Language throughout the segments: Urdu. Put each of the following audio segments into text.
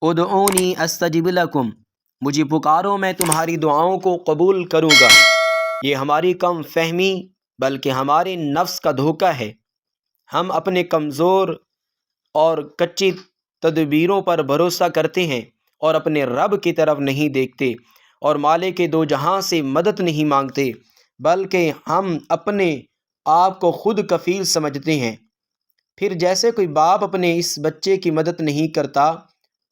ادعونی استجب لکم، مجھے پکارو میں تمہاری دعاؤں کو قبول کروں گا۔ یہ ہماری کم فہمی بلکہ ہمارے نفس کا دھوکہ ہے۔ ہم اپنے کمزور اور کچی تدبیروں پر بھروسہ کرتے ہیں اور اپنے رب کی طرف نہیں دیکھتے اور مالک دو جہاں سے مدد نہیں مانگتے، بلکہ ہم اپنے آپ کو خود کفیل سمجھتے ہیں۔ پھر جیسے کوئی باپ اپنے اس بچے کی مدد نہیں کرتا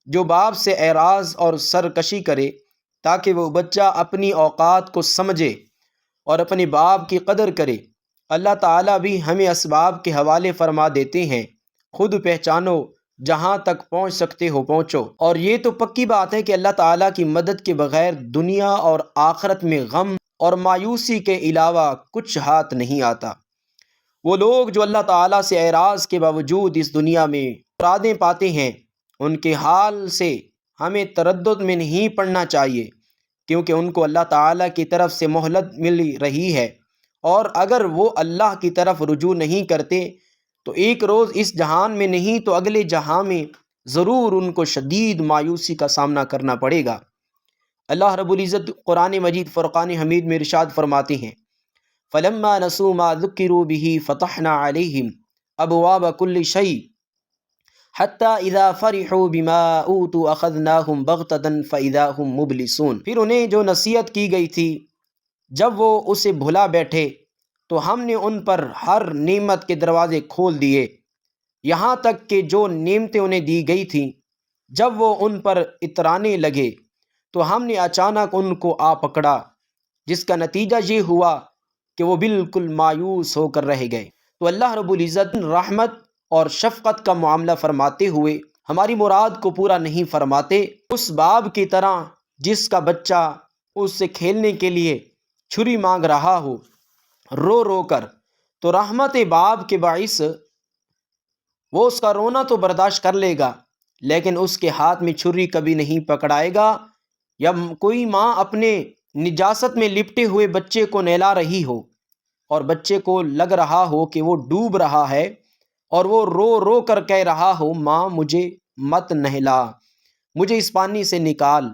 جو باپ سے اعراض اور سرکشی کرے، تاکہ وہ بچہ اپنی اوقات کو سمجھے اور اپنے باپ کی قدر کرے، اللہ تعالیٰ بھی ہمیں اسباب کے حوالے فرما دیتے ہیں۔ خود پہچانو، جہاں تک پہنچ سکتے ہو پہنچو۔ اور یہ تو پکی بات ہے کہ اللہ تعالیٰ کی مدد کے بغیر دنیا اور آخرت میں غم اور مایوسی کے علاوہ کچھ ہاتھ نہیں آتا۔ وہ لوگ جو اللہ تعالیٰ سے اعراض کے باوجود اس دنیا میں مرادیں پاتے ہیں، ان کے حال سے ہمیں تردد میں نہیں پڑنا چاہیے، کیونکہ ان کو اللہ تعالیٰ کی طرف سے مہلت مل رہی ہے، اور اگر وہ اللہ کی طرف رجوع نہیں کرتے تو ایک روز اس جہان میں نہیں تو اگلے جہان میں ضرور ان کو شدید مایوسی کا سامنا کرنا پڑے گا۔ اللہ رب العزت قرآن مجید فرقان حمید میں ارشاد فرماتے ہیں، فَلَمَّا نَسُوا مَا ذُكِّرُوا بِهِ فَتَحْنَا عَلَيْهِمْ أَبْوَابَ كُلِّ شَيْءٍ حَتَّى إِذَا فَرِحُوا بِمَا أُوتُوا أَخَذْنَاهُمْ بَغْتَةً فَإِذَا هُمْ مُبْلِسُونَ۔ پھر انہیں جو نصیحت کی گئی تھی جب وہ اسے بھلا بیٹھے تو ہم نے ان پر ہر نعمت کے دروازے کھول دیے، یہاں تک کہ جو نعمتیں انہیں دی گئی تھیں جب وہ ان پر اترانے لگے تو ہم نے اچانک ان کو آ پکڑا، جس کا نتیجہ یہ ہوا کہ وہ بالکل مایوس ہو کر رہ گئے۔ تو اللہ رب العزت رحمت اور شفقت کا معاملہ فرماتے ہوئے ہماری مراد کو پورا نہیں فرماتے، اس باپ کی طرح جس کا بچہ اس سے کھیلنے کے لیے چھری مانگ رہا ہو رو رو کر، تو رحمت باپ کے باعث وہ اس کا رونا تو برداشت کر لے گا، لیکن اس کے ہاتھ میں چھری کبھی نہیں پکڑائے گا۔ یا کوئی ماں اپنے نجاست میں لپٹے ہوئے بچے کو نہلا رہی ہو اور بچے کو لگ رہا ہو کہ وہ ڈوب رہا ہے اور وہ رو رو کر کہہ رہا ہو، ماں مجھے مت نہلا، مجھے اس پانی سے نکال،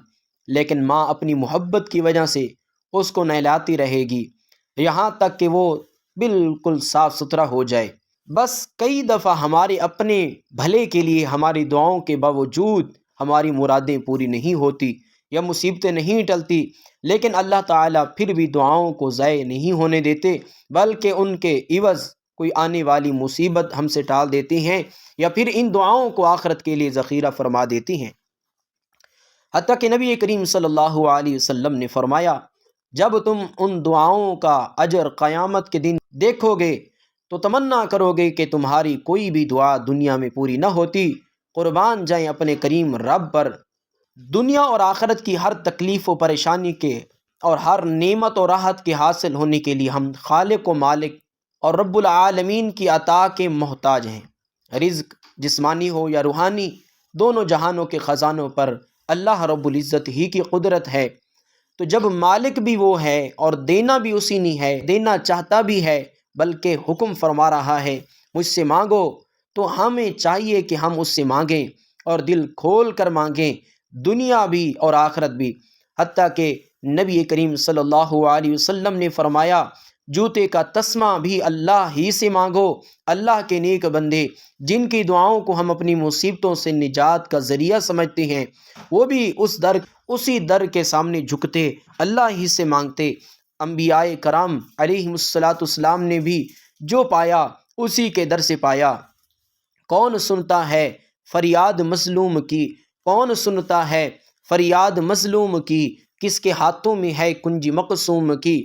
لیکن ماں اپنی محبت کی وجہ سے اس کو نہلاتی رہے گی یہاں تک کہ وہ بالکل صاف ستھرا ہو جائے۔ بس کئی دفعہ ہمارے اپنے بھلے کے لیے ہماری دعاؤں کے باوجود ہماری مرادیں پوری نہیں ہوتی یا مصیبتیں نہیں ٹلتی، لیکن اللہ تعالیٰ پھر بھی دعاؤں کو ضائع نہیں ہونے دیتے، بلکہ ان کے عوض کوئی آنے والی مصیبت ہم سے ٹال دیتے ہیں یا پھر ان دعاؤں کو آخرت کے لیے ذخیرہ فرما دیتے ہیں۔ حتیٰ کہ نبی کریم صلی اللہ علیہ وسلم نے فرمایا، جب تم ان دعاؤں کا اجر قیامت کے دن دیکھو گے تو تمنا کرو گے کہ تمہاری کوئی بھی دعا دنیا میں پوری نہ ہوتی۔ قربان جائیں اپنے کریم رب پر، دنیا اور آخرت کی ہر تکلیف و پریشانی کے اور ہر نعمت و راحت کے حاصل ہونے کے لیے ہم خالق و مالک اور رب العالمین کی عطا کے محتاج ہیں۔ رزق جسمانی ہو یا روحانی، دونوں جہانوں کے خزانوں پر اللہ رب العزت ہی کی قدرت ہے۔ تو جب مالک بھی وہ ہے اور دینا بھی اسی نے ہے، دینا چاہتا بھی ہے بلکہ حکم فرما رہا ہے مجھ سے مانگو، تو ہمیں چاہیے کہ ہم اس سے مانگیں اور دل کھول کر مانگیں، دنیا بھی اور آخرت بھی۔ حتیٰ کہ نبی کریم صلی اللہ علیہ وسلم نے فرمایا، جوتے کا تسمہ بھی اللہ ہی سے مانگو۔ اللہ کے نیک بندے جن کی دعاؤں کو ہم اپنی مصیبتوں سے نجات کا ذریعہ سمجھتے ہیں، وہ بھی اسی در کے سامنے جھکتے اللہ ہی سے مانگتے۔ انبیاء کرام علیہم الصلاۃ والسلام نے بھی جو پایا اسی کے در سے پایا۔ کون سنتا ہے فریاد مظلوم کی، کون سنتا ہے فریاد مظلوم کی، کس کے ہاتھوں میں ہے کنجی مقسوم کی۔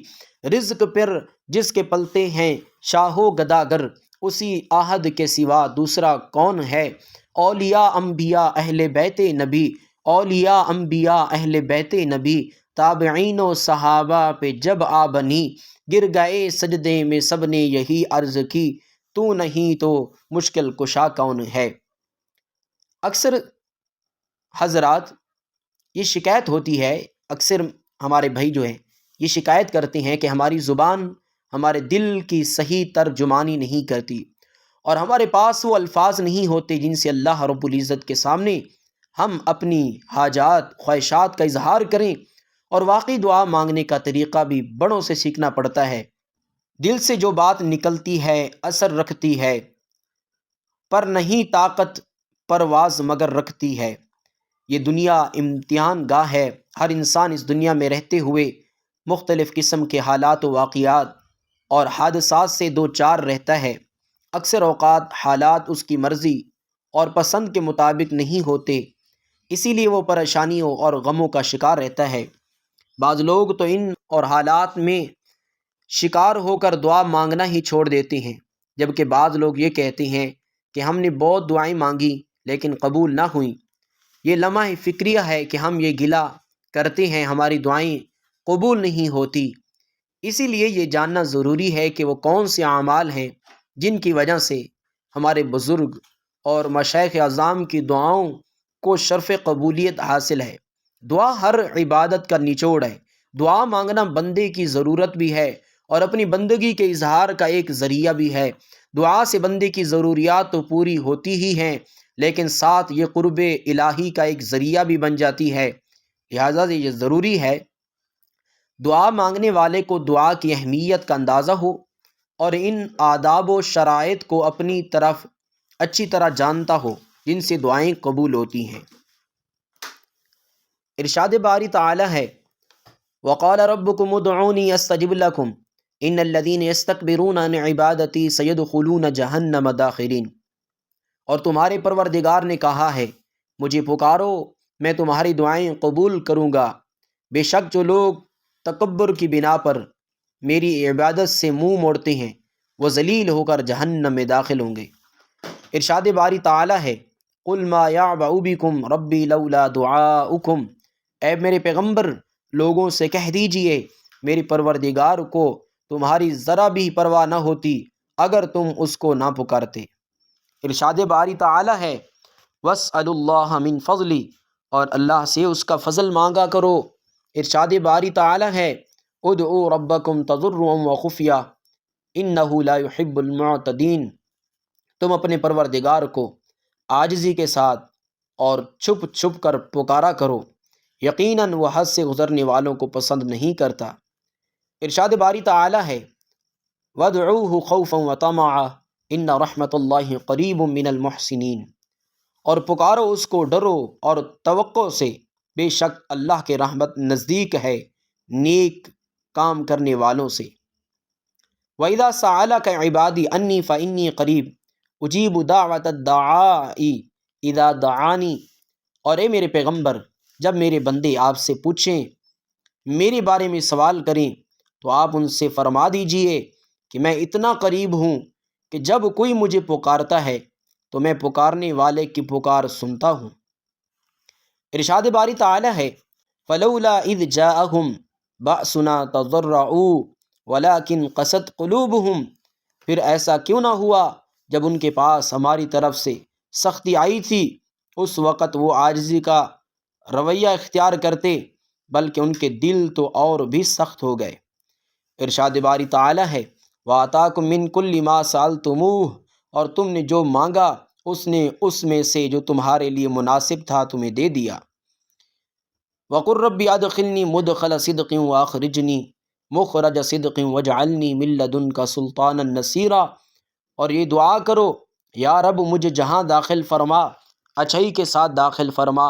رزق پر جس کے پلتے ہیں شاہ و گداگر، اسی آہد کے سوا دوسرا کون ہے۔ اولیاء انبیاء اہل بیت نبی، اولیاء انبیاء اہل بیت نبی، تابعین و صحابہ پہ جب آ بنی، گر گئے سجدے میں سب نے یہی عرض کی، تو نہیں تو مشکل کشا کون ہے۔ اکثر حضرات یہ شکایت ہوتی ہے، اکثر ہمارے بھائی جو ہیں یہ شکایت کرتے ہیں کہ ہماری زبان ہمارے دل کی صحیح ترجمانی نہیں کرتی، اور ہمارے پاس وہ الفاظ نہیں ہوتے جن سے اللہ رب العزت کے سامنے ہم اپنی حاجات خواہشات کا اظہار کریں، اور واقعی دعا مانگنے کا طریقہ بھی بڑوں سے سیکھنا پڑتا ہے۔ دل سے جو بات نکلتی ہے اثر رکھتی ہے، پر نہیں طاقت پرواز مگر رکھتی ہے۔ یہ دنیا امتحان گاہ ہے، ہر انسان اس دنیا میں رہتے ہوئے مختلف قسم کے حالات و واقعات اور حادثات سے دو چار رہتا ہے۔ اکثر اوقات حالات اس کی مرضی اور پسند کے مطابق نہیں ہوتے، اسی لیے وہ پریشانیوں اور غموں کا شکار رہتا ہے۔ بعض لوگ تو ان اور حالات میں شکار ہو کر دعا مانگنا ہی چھوڑ دیتے ہیں، جبکہ بعض لوگ یہ کہتے ہیں کہ ہم نے بہت دعائیں مانگی لیکن قبول نہ ہوئیں۔ یہ لمحہ فکریہ ہے کہ ہم یہ گلہ کرتے ہیں ہماری دعائیں قبول نہیں ہوتی۔ اسی لیے یہ جاننا ضروری ہے کہ وہ کون سے اعمال ہیں جن کی وجہ سے ہمارے بزرگ اور مشائخ اعظام کی دعاؤں کو شرف قبولیت حاصل ہے۔ دعا ہر عبادت کا نچوڑ ہے۔ دعا مانگنا بندے کی ضرورت بھی ہے اور اپنی بندگی کے اظہار کا ایک ذریعہ بھی ہے۔ دعا سے بندے کی ضروریات تو پوری ہوتی ہی ہیں، لیکن ساتھ یہ قرب الہی کا ایک ذریعہ بھی بن جاتی ہے۔ لہٰذا یہ ضروری ہے دعا مانگنے والے کو دعا کی اہمیت کا اندازہ ہو اور ان آداب و شرائط کو اپنی طرف اچھی طرح جانتا ہو جن سے دعائیں قبول ہوتی ہیں۔ ارشاد باری تعالی ہے، وقال ربکم ادعونی استجب لکم ان الذین یستکبرون عن عبادتی سیدخلون جہنم داخرین۔ اور تمہارے پروردگار نے کہا ہے، مجھے پکارو میں تمہاری دعائیں قبول کروں گا، بے شک جو لوگ تکبر کی بنا پر میری عبادت سے منہ موڑتے ہیں وہ ذلیل ہو کر جہنم میں داخل ہوں گے۔ ارشاد باری تعالی ہے، قل ما یعبأ بکم ربی لولا دعاؤکم۔ اے میرے پیغمبر لوگوں سے کہہ دیجئے میرے پروردگار کو تمہاری ذرا بھی پرواہ نہ ہوتی اگر تم اس کو نہ پکارتے۔ ارشاد باری تعالی ہے، واسألوا اللہ من فضلی، اور اللہ سے اس کا فضل مانگا کرو۔ ارشاد باری تعالی ہے، ادعوا ربکم تضرعا وخفیا انہ لا يحب المعتدین۔ تم اپنے پروردگار کو عاجزی کے ساتھ اور چھپ چھپ کر پکارا کرو، یقیناً وہ حد سے گزرنے والوں کو پسند نہیں کرتا۔ ارشاد باری تعالی ہے، وادعوہ خوفا وطمعا ان رحمت اللہ قریب من المحسنین۔ اور پکارو اس کو ڈرو اور توقع سے، بے شک اللہ کے رحمت نزدیک ہے نیک کام کرنے والوں سے۔ وَإِذَا سَأَلَكَ عِبَادِي أَنِّي فَإِنِّي قَرِيبٌ أُجِيبُ دَعْوَةَ الدَّاعِ إِذَا دَعَانِ۔ اور اے میرے پیغمبر جب میرے بندے آپ سے پوچھیں، میرے بارے میں سوال کریں، تو آپ ان سے فرما دیجئے کہ میں اتنا قریب ہوں کہ جب کوئی مجھے پکارتا ہے تو میں پکارنے والے کی پکار سنتا ہوں۔ ارشاد باری تعالی ہے، فَلَوْلَا إِذْ جَاءَهُمْ بَأْسُنَا تَضَرَّعُوا وَلَكِنْ قَسَتْ قُلُوبُهُمْ۔ پھر ایسا کیوں نہ ہوا جب ان کے پاس ہماری طرف سے سختی آئی تھی، اس وقت وہ عاجزی کا رویہ اختیار کرتے، بلکہ ان کے دل تو اور بھی سخت ہو گئے۔ ارشاد باری تعالی ہے، وَآتَاكُم مِّن كُلِّ مَا سَأَلْتُمُوهُ۔ اور تم نے جو مانگا اس نے اس میں سے جو تمہارے لیے مناسب تھا تمہیں دے دیا۔ وَقُل رَّبِّ أَدْخِلْنِي مُدْخَلَ صِدْقٍ وَأَخْرِجْنِي مُخْرَجَ صِدْقٍ وَاجْعَلْنِي مِن لَّدُنكَ سُلْطَانًا نَصِيرًا۔ اور یہ دعا کرو، یا رب مجھے جہاں داخل فرما اچھائی کے ساتھ داخل فرما،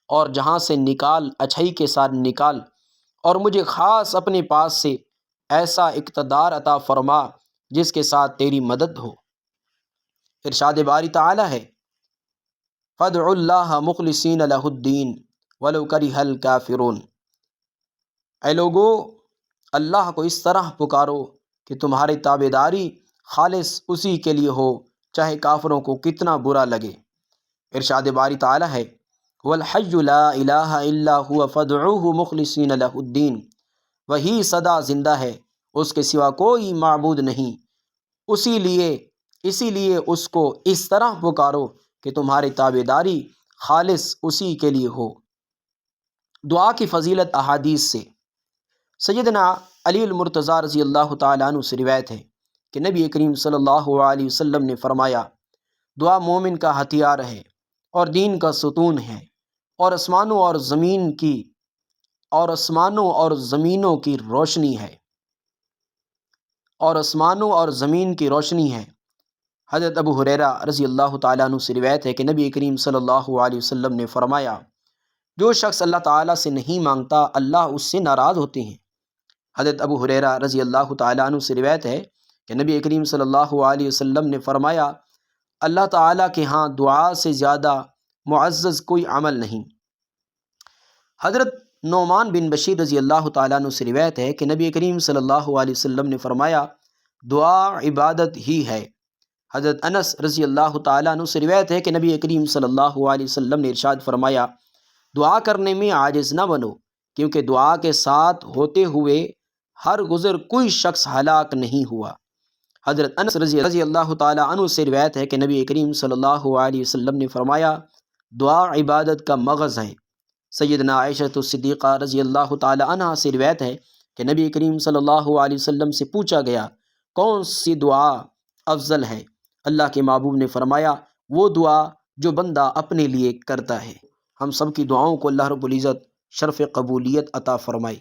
اور جہاں سے نکال اچھائی کے ساتھ نکال، اور مجھے خاص اپنے پاس سے ایسا اقتدار عطا فرما جس کے ساتھ تیری مدد ہو۔ ارشاد باری تعالی ہے، فَادْعُوا اللَّهَ مُخْلِصِينَ لَهُ الدِّينَ وَلَوْ كَرِهَ الْكَافِرُونَ۔ اے لوگو اللہ کو اس طرح پکارو کہ تمہاری تابعداری خالص اسی کے لیے ہو، چاہے کافروں کو کتنا برا لگے۔ ارشاد باری تعالی ہے، هُوَ الْحَيُّ لَا إِلَٰهَ إِلَّا هُوَ فَادْعُوهُ مُخْلِصِينَ لَهُ الدِّينَ۔ وہی سدا زندہ ہے، اس کے سوا کوئی معبود نہیں، اسی لیے اس کو اس طرح پکارو کہ تمہاری تابعداری خالص اسی کے لیے ہو۔ دعا کی فضیلت احادیث سے۔ سیدنا علی المرتضیٰ رضی اللہ تعالیٰ عنہ سے روایت ہے کہ نبی کریم صلی اللہ علیہ وسلم نے فرمایا، دعا مومن کا ہتھیار ہے اور دین کا ستون ہے۔ اور آسمانوں اور زمینوں کی روشنی ہے، اور آسمانوں اور زمین کی روشنی ہے۔ حضرت ابو ہریرہ رضی اللہ تعالیٰ عنہ سے روایت ہے کہ نبی کریم صلی اللہ علیہ وسلم نے فرمایا، جو شخص اللہ تعالیٰ سے نہیں مانگتا اللہ اس سے ناراض ہوتے ہیں۔ حضرت ابو ہریرہ رضی اللہ تعالیٰ عنہ سے روایت ہے کہ نبی کریم صلی اللہ علیہ وسلم نے فرمایا، اللہ تعالیٰ کے ہاں دعا سے زیادہ معزز کوئی عمل نہیں۔ حضرت نعمان بن بشیر رضی اللہ تعالیٰ عنہ سے روایت ہے کہ نبی کریم صلی اللہ علیہ وسلم نے فرمایا، دعا عبادت ہی ہے۔ حضرت انس رضی اللہ تعالیٰ عنہ سے روایت ہے کہ نبی کریم صلی اللہ علیہ وسلم نے ارشاد فرمایا، دعا کرنے میں عاجز نہ بنو، کیونکہ دعا کے ساتھ ہوتے ہوئے ہر گزر کوئی شخص ہلاک نہیں ہوا۔ حضرت انس رضی اللہ تعالیٰ عنہ سے روایت ہے کہ نبی کریم صلی اللہ علیہ وسلم نے فرمایا، دعا عبادت کا مغز ہے۔ سیدنا عائشہ صدیقہ رضی اللہ تعالیٰ عنہ سے روایت ہے کہ نبی کریم صلی اللہ علیہ وسلم سے پوچھا گیا، کون سی دعا افضل ہے؟ اللہ کے محبوب نے فرمایا، وہ دعا جو بندہ اپنے لیے کرتا ہے۔ ہم سب کی دعاؤں کو اللہ رب العزت شرف قبولیت عطا فرمائے۔